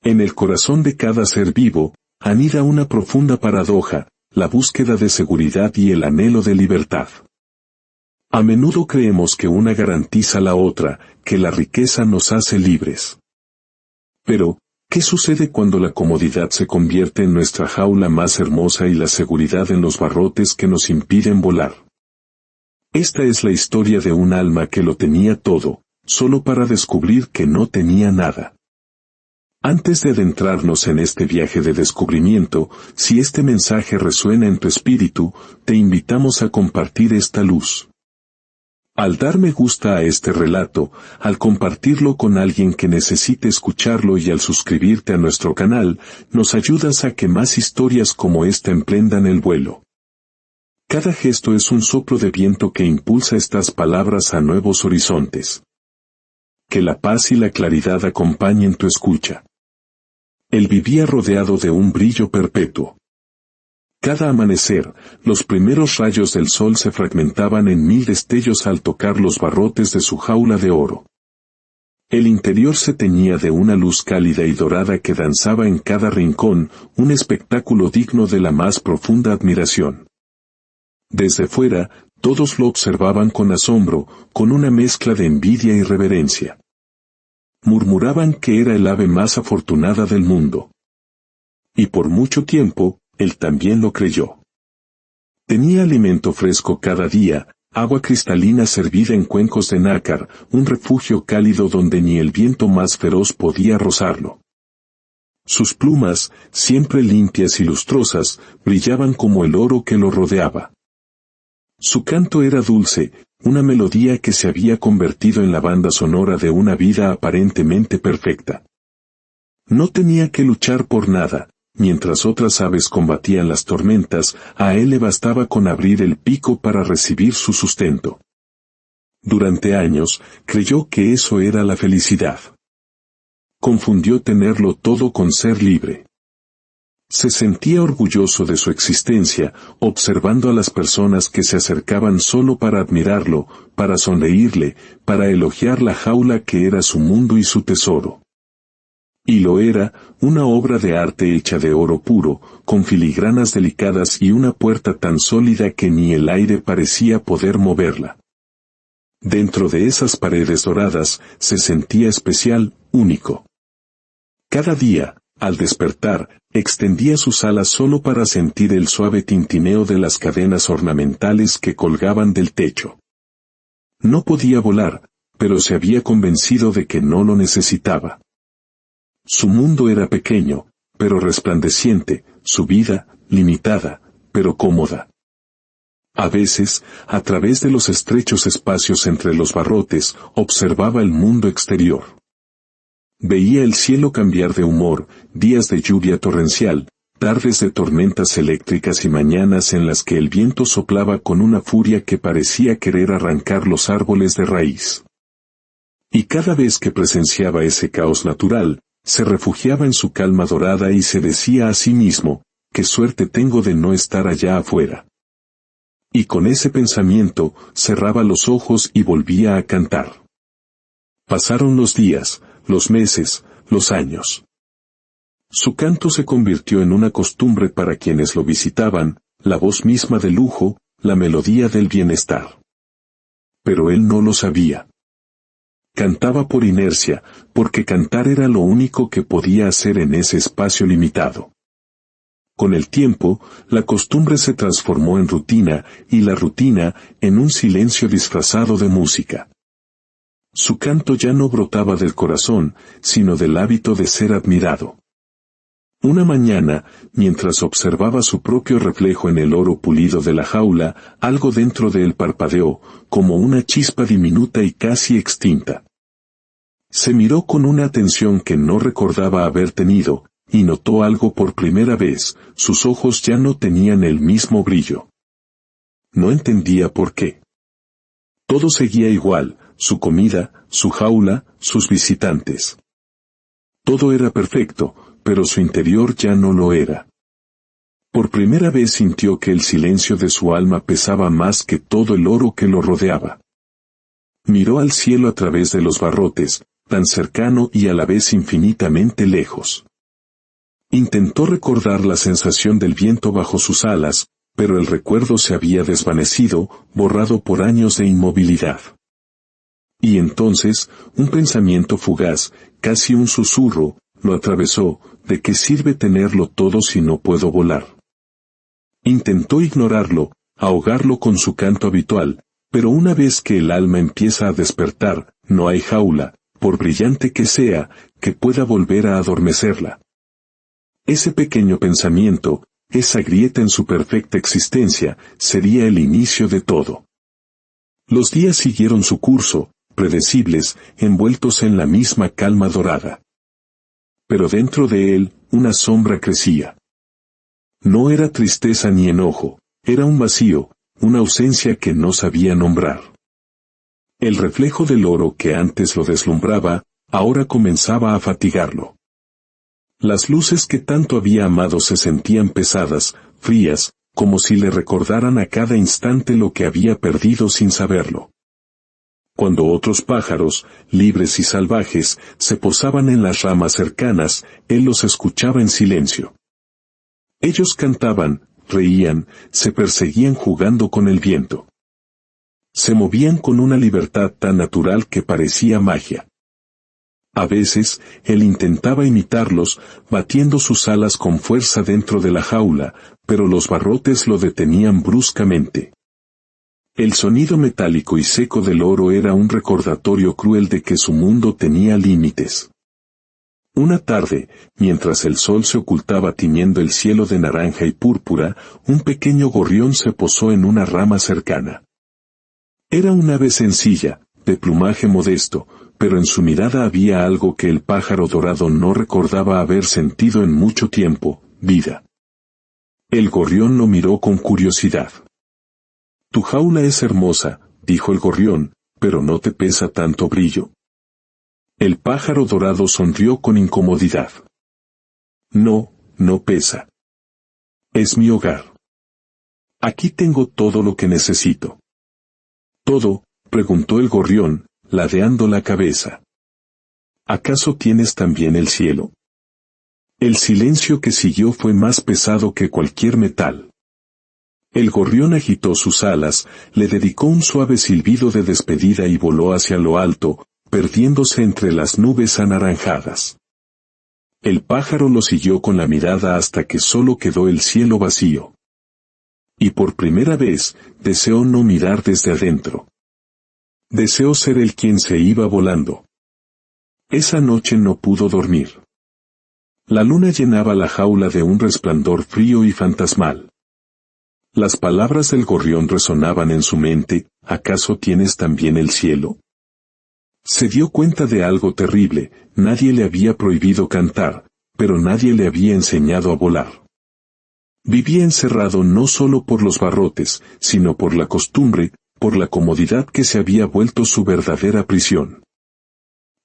En el corazón de cada ser vivo, anida una profunda paradoja, la búsqueda de seguridad y el anhelo de libertad. A menudo creemos que una garantiza la otra, que la riqueza nos hace libres. Pero, ¿qué sucede cuando la comodidad se convierte en nuestra jaula más hermosa y la seguridad en los barrotes que nos impiden volar? Esta es la historia de un alma que lo tenía todo, solo para descubrir que no tenía nada. Antes de adentrarnos en este viaje de descubrimiento, si este mensaje resuena en tu espíritu, te invitamos a compartir esta luz. Al dar me gusta a este relato, al compartirlo con alguien que necesite escucharlo y al suscribirte a nuestro canal, nos ayudas a que más historias como esta emprendan el vuelo. Cada gesto es un soplo de viento que impulsa estas palabras a nuevos horizontes. Que la paz y la claridad acompañen tu escucha. Él vivía rodeado de un brillo perpetuo. Cada amanecer, los primeros rayos del sol se fragmentaban en 1000 destellos al tocar los barrotes de su jaula de oro. El interior se teñía de una luz cálida y dorada que danzaba en cada rincón, un espectáculo digno de la más profunda admiración. Desde fuera, todos lo observaban con asombro, con una mezcla de envidia y reverencia. Murmuraban que era el ave más afortunada del mundo. Y por mucho tiempo, él también lo creyó. Tenía alimento fresco cada día, agua cristalina servida en cuencos de nácar, un refugio cálido donde ni el viento más feroz podía rozarlo. Sus plumas, siempre limpias y lustrosas, brillaban como el oro que lo rodeaba. Su canto era dulce, una melodía que se había convertido en la banda sonora de una vida aparentemente perfecta. No tenía que luchar por nada, mientras otras aves combatían las tormentas, a él le bastaba con abrir el pico para recibir su sustento. Durante años, creyó que eso era la felicidad. Confundió tenerlo todo con ser libre. Se sentía orgulloso de su existencia, observando a las personas que se acercaban solo para admirarlo, para sonreírle, para elogiar la jaula que era su mundo y su tesoro. Y lo era, una obra de arte hecha de oro puro, con filigranas delicadas y una puerta tan sólida que ni el aire parecía poder moverla. Dentro de esas paredes doradas, se sentía especial, único. Cada día, al despertar, extendía sus alas solo para sentir el suave tintineo de las cadenas ornamentales que colgaban del techo. No podía volar, pero se había convencido de que no lo necesitaba. Su mundo era pequeño, pero resplandeciente, su vida, limitada, pero cómoda. A veces, a través de los estrechos espacios entre los barrotes, observaba el mundo exterior. Veía el cielo cambiar de humor, días de lluvia torrencial, tardes de tormentas eléctricas y mañanas en las que el viento soplaba con una furia que parecía querer arrancar los árboles de raíz. Y cada vez que presenciaba ese caos natural, se refugiaba en su calma dorada y se decía a sí mismo, «qué suerte tengo de no estar allá afuera». Y con ese pensamiento, cerraba los ojos y volvía a cantar. Pasaron los días, los meses, los años. Su canto se convirtió en una costumbre para quienes lo visitaban, la voz misma del lujo, la melodía del bienestar. Pero él no lo sabía. Cantaba por inercia, porque cantar era lo único que podía hacer en ese espacio limitado. Con el tiempo, la costumbre se transformó en rutina, y la rutina, en un silencio disfrazado de música. Su canto ya no brotaba del corazón, sino del hábito de ser admirado. Una mañana, mientras observaba su propio reflejo en el oro pulido de la jaula, algo dentro de él parpadeó, como una chispa diminuta y casi extinta. Se miró con una atención que no recordaba haber tenido, y notó algo por primera vez, sus ojos ya no tenían el mismo brillo. No entendía por qué. Todo seguía igual, su comida, su jaula, sus visitantes. Todo era perfecto, pero su interior ya no lo era. Por primera vez sintió que el silencio de su alma pesaba más que todo el oro que lo rodeaba. Miró al cielo a través de los barrotes, tan cercano y a la vez infinitamente lejos. Intentó recordar la sensación del viento bajo sus alas, pero el recuerdo se había desvanecido, borrado por años de inmovilidad. Y entonces, un pensamiento fugaz, casi un susurro, lo atravesó: ¿de qué sirve tenerlo todo si no puedo volar? Intentó ignorarlo, ahogarlo con su canto habitual, pero una vez que el alma empieza a despertar, no hay jaula, por brillante que sea, que pueda volver a adormecerla. Ese pequeño pensamiento, esa grieta en su perfecta existencia, sería el inicio de todo. Los días siguieron su curso, predecibles, envueltos en la misma calma dorada. Pero dentro de él, una sombra crecía. No era tristeza ni enojo, era un vacío, una ausencia que no sabía nombrar. El reflejo del oro que antes lo deslumbraba, ahora comenzaba a fatigarlo. Las luces que tanto había amado se sentían pesadas, frías, como si le recordaran a cada instante lo que había perdido sin saberlo. Cuando otros pájaros, libres y salvajes, se posaban en las ramas cercanas, él los escuchaba en silencio. Ellos cantaban, reían, se perseguían jugando con el viento. Se movían con una libertad tan natural que parecía magia. A veces, él intentaba imitarlos, batiendo sus alas con fuerza dentro de la jaula, pero los barrotes lo detenían bruscamente. El sonido metálico y seco del oro era un recordatorio cruel de que su mundo tenía límites. Una tarde, mientras el sol se ocultaba tiñendo el cielo de naranja y púrpura, un pequeño gorrión se posó en una rama cercana. Era un ave sencilla, de plumaje modesto, pero en su mirada había algo que el pájaro dorado no recordaba haber sentido en mucho tiempo: vida. El gorrión lo miró con curiosidad. «Tu jaula es hermosa», dijo el gorrión, «pero ¿no te pesa tanto brillo?». El pájaro dorado sonrió con incomodidad. «No, no pesa. Es mi hogar. Aquí tengo todo lo que necesito». «¿Todo?», preguntó el gorrión, ladeando la cabeza. «¿Acaso tienes también el cielo?». El silencio que siguió fue más pesado que cualquier metal. El gorrión agitó sus alas, le dedicó un suave silbido de despedida y voló hacia lo alto, perdiéndose entre las nubes anaranjadas. El pájaro lo siguió con la mirada hasta que solo quedó el cielo vacío. Y por primera vez, deseó no mirar desde adentro. Deseó ser el quien se iba volando. Esa noche no pudo dormir. La luna llenaba la jaula de un resplandor frío y fantasmal. Las palabras del gorrión resonaban en su mente: «¿Acaso tienes también el cielo?». Se dio cuenta de algo terrible: nadie le había prohibido cantar, pero nadie le había enseñado a volar. Vivía encerrado no solo por los barrotes, sino por la costumbre, por la comodidad que se había vuelto su verdadera prisión.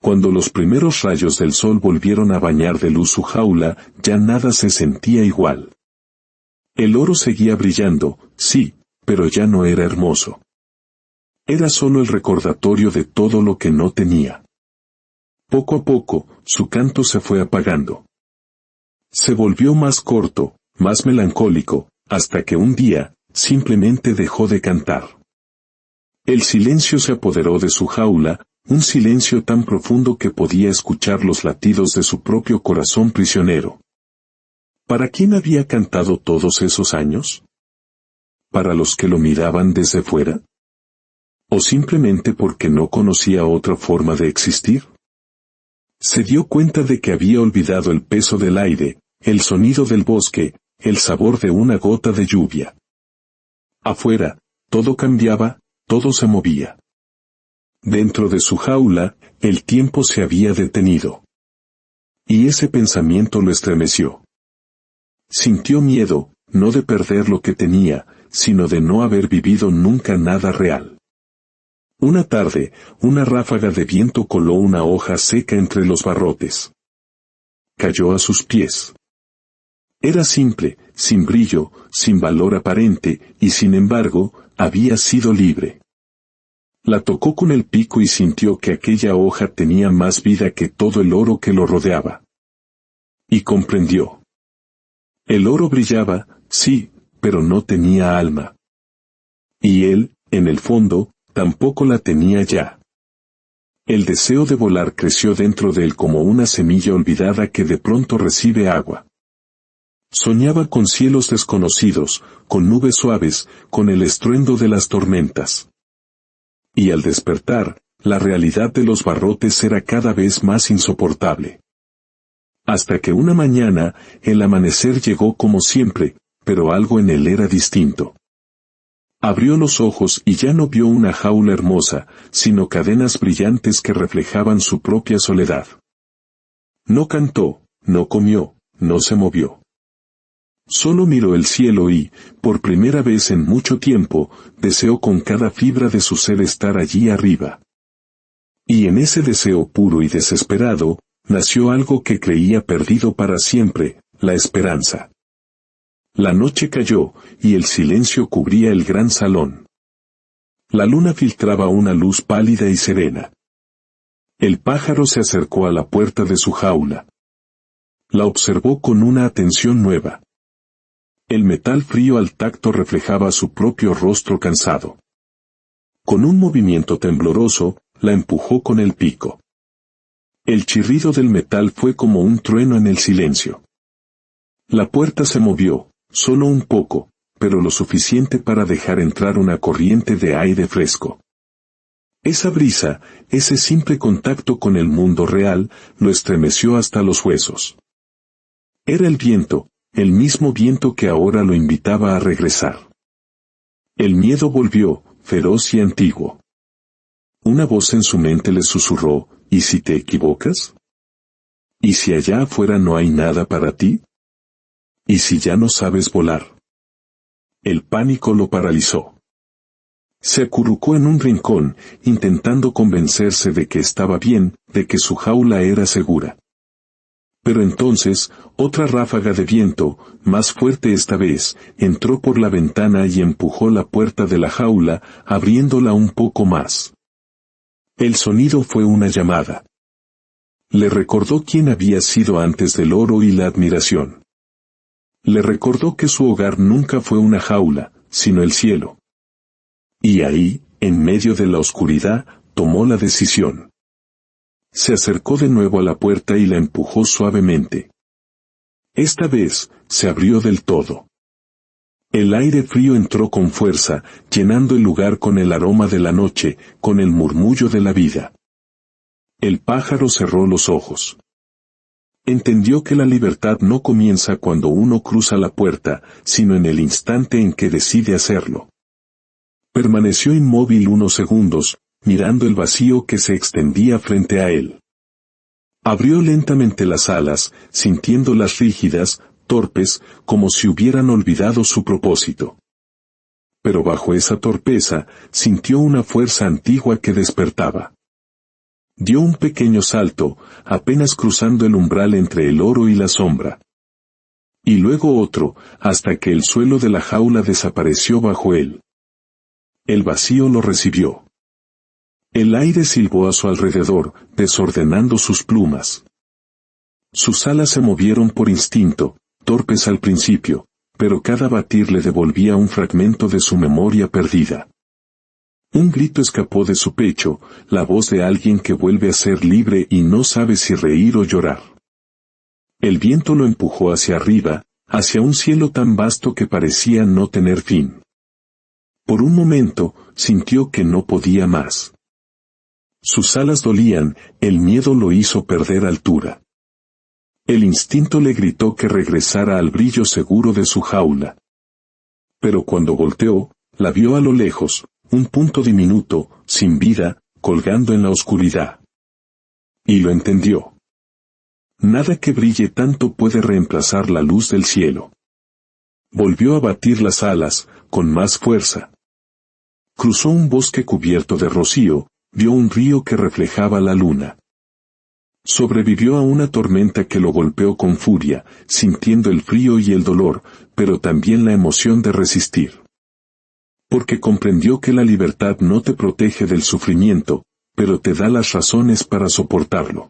Cuando los primeros rayos del sol volvieron a bañar de luz su jaula, ya nada se sentía igual. El oro seguía brillando, sí, pero ya no era hermoso. Era solo el recordatorio de todo lo que no tenía. Poco a poco, su canto se fue apagando. Se volvió más corto, más melancólico, hasta que un día, simplemente dejó de cantar. El silencio se apoderó de su jaula, un silencio tan profundo que podía escuchar los latidos de su propio corazón prisionero. ¿Para quién había cantado todos esos años? ¿Para los que lo miraban desde fuera? ¿O simplemente porque no conocía otra forma de existir? Se dio cuenta de que había olvidado el peso del aire, el sonido del bosque, el sabor de una gota de lluvia. Afuera, todo cambiaba, todo se movía. Dentro de su jaula, el tiempo se había detenido. Y ese pensamiento lo estremeció. Sintió miedo, no de perder lo que tenía, sino de no haber vivido nunca nada real. Una tarde, una ráfaga de viento coló una hoja seca entre los barrotes. Cayó a sus pies. Era simple, sin brillo, sin valor aparente, y sin embargo, había sido libre. La tocó con el pico y sintió que aquella hoja tenía más vida que todo el oro que lo rodeaba. Y comprendió. El oro brillaba, sí, pero no tenía alma. Y él, en el fondo, tampoco la tenía ya. El deseo de volar creció dentro de él como una semilla olvidada que de pronto recibe agua. Soñaba con cielos desconocidos, con nubes suaves, con el estruendo de las tormentas. Y al despertar, la realidad de los barrotes era cada vez más insoportable. Hasta que una mañana, el amanecer llegó como siempre, pero algo en él era distinto. Abrió los ojos y ya no vio una jaula hermosa, sino cadenas brillantes que reflejaban su propia soledad. No cantó, no comió, no se movió. Solo miró el cielo y, por primera vez en mucho tiempo, deseó con cada fibra de su ser estar allí arriba. Y en ese deseo puro y desesperado, nació algo que creía perdido para siempre, la esperanza. La noche cayó, y el silencio cubría el gran salón. La luna filtraba una luz pálida y serena. El pájaro se acercó a la puerta de su jaula. La observó con una atención nueva. El metal frío al tacto reflejaba su propio rostro cansado. Con un movimiento tembloroso, la empujó con el pico. El chirrido del metal fue como un trueno en el silencio. La puerta se movió, solo un poco, pero lo suficiente para dejar entrar una corriente de aire fresco. Esa brisa, ese simple contacto con el mundo real, lo estremeció hasta los huesos. Era el viento, el mismo viento que ahora lo invitaba a regresar. El miedo volvió, feroz y antiguo. Una voz en su mente le susurró, ¿y si te equivocas? ¿Y si allá afuera no hay nada para ti? ¿Y si ya no sabes volar? El pánico lo paralizó. Se acurrucó en un rincón, intentando convencerse de que estaba bien, de que su jaula era segura. Pero entonces, otra ráfaga de viento, más fuerte esta vez, entró por la ventana y empujó la puerta de la jaula, abriéndola un poco más. El sonido fue una llamada. Le recordó quién había sido antes del oro y la admiración. Le recordó que su hogar nunca fue una jaula, sino el cielo. Y ahí, en medio de la oscuridad, tomó la decisión. Se acercó de nuevo a la puerta y la empujó suavemente. Esta vez, se abrió del todo. El aire frío entró con fuerza, llenando el lugar con el aroma de la noche, con el murmullo de la vida. El pájaro cerró los ojos. Entendió que la libertad no comienza cuando uno cruza la puerta, sino en el instante en que decide hacerlo. Permaneció inmóvil unos segundos, mirando el vacío que se extendía frente a él. Abrió lentamente las alas, sintiéndolas rígidas, torpes, como si hubieran olvidado su propósito. Pero bajo esa torpeza, sintió una fuerza antigua que despertaba. Dio un pequeño salto, apenas cruzando el umbral entre el oro y la sombra. Y luego otro, hasta que el suelo de la jaula desapareció bajo él. El vacío lo recibió. El aire silbó a su alrededor, desordenando sus plumas. Sus alas se movieron por instinto, torpes al principio, pero cada batir le devolvía un fragmento de su memoria perdida. Un grito escapó de su pecho, la voz de alguien que vuelve a ser libre y no sabe si reír o llorar. El viento lo empujó hacia arriba, hacia un cielo tan vasto que parecía no tener fin. Por un momento, sintió que no podía más. Sus alas dolían, el miedo lo hizo perder altura. El instinto le gritó que regresara al brillo seguro de su jaula. Pero cuando volteó, la vio a lo lejos, un punto diminuto, sin vida, colgando en la oscuridad. Y lo entendió. Nada que brille tanto puede reemplazar la luz del cielo. Volvió a batir las alas, con más fuerza. Cruzó un bosque cubierto de rocío, vio un río que reflejaba la luna. Sobrevivió a una tormenta que lo golpeó con furia, sintiendo el frío y el dolor, pero también la emoción de resistir. Porque comprendió que la libertad no te protege del sufrimiento, pero te da las razones para soportarlo.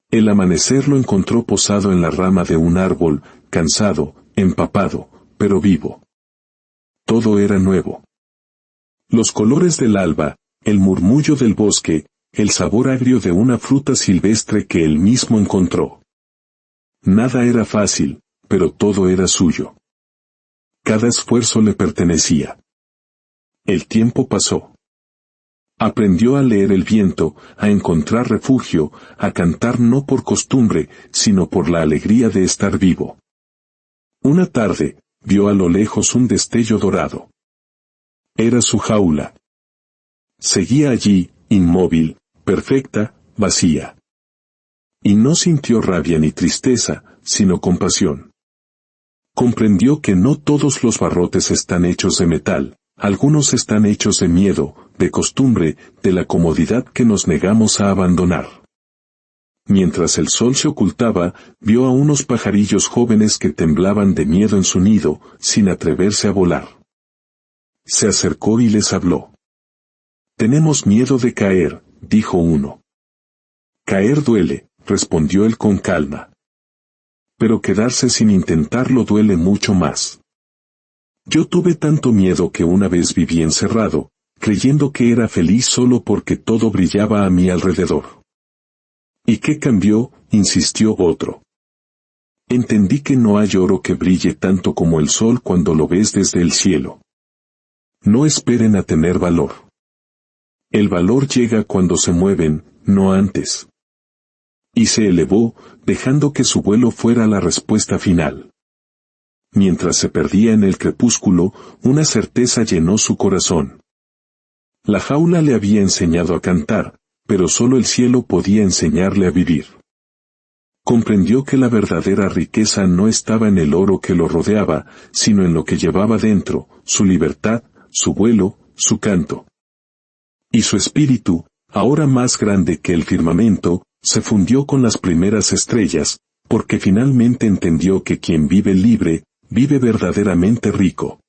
El amanecer lo encontró posado en la rama de un árbol, cansado, empapado, pero vivo. Todo era nuevo. Los colores del alba, el murmullo del bosque, el sabor agrio de una fruta silvestre que él mismo encontró. Nada era fácil, pero todo era suyo. Cada esfuerzo le pertenecía. El tiempo pasó. Aprendió a leer el viento, a encontrar refugio, a cantar no por costumbre, sino por la alegría de estar vivo. Una tarde, vio a lo lejos un destello dorado. Era su jaula. Seguía allí, inmóvil, perfecta, vacía. Y no sintió rabia ni tristeza, sino compasión. Comprendió que no todos los barrotes están hechos de metal, algunos están hechos de miedo, de costumbre, de la comodidad que nos negamos a abandonar. Mientras el sol se ocultaba, vio a unos pajarillos jóvenes que temblaban de miedo en su nido, sin atreverse a volar. Se acercó y les habló. «Tenemos miedo de caer», dijo uno. «Caer duele», respondió él con calma. «Pero quedarse sin intentarlo duele mucho más. Yo tuve tanto miedo que una vez viví encerrado, creyendo que era feliz solo porque todo brillaba a mi alrededor». «¿Y qué cambió?», insistió otro. «Entendí que no hay oro que brille tanto como el sol cuando lo ves desde el cielo. No esperen a tener valor. El valor llega cuando se mueven, no antes». Y se elevó, dejando que su vuelo fuera la respuesta final. Mientras se perdía en el crepúsculo, una certeza llenó su corazón. La jaula le había enseñado a cantar, pero solo el cielo podía enseñarle a vivir. Comprendió que la verdadera riqueza no estaba en el oro que lo rodeaba, sino en lo que llevaba dentro, su libertad, su vuelo, su canto. Y su espíritu, ahora más grande que el firmamento, se fundió con las primeras estrellas, porque finalmente entendió que quien vive libre, vive verdaderamente rico.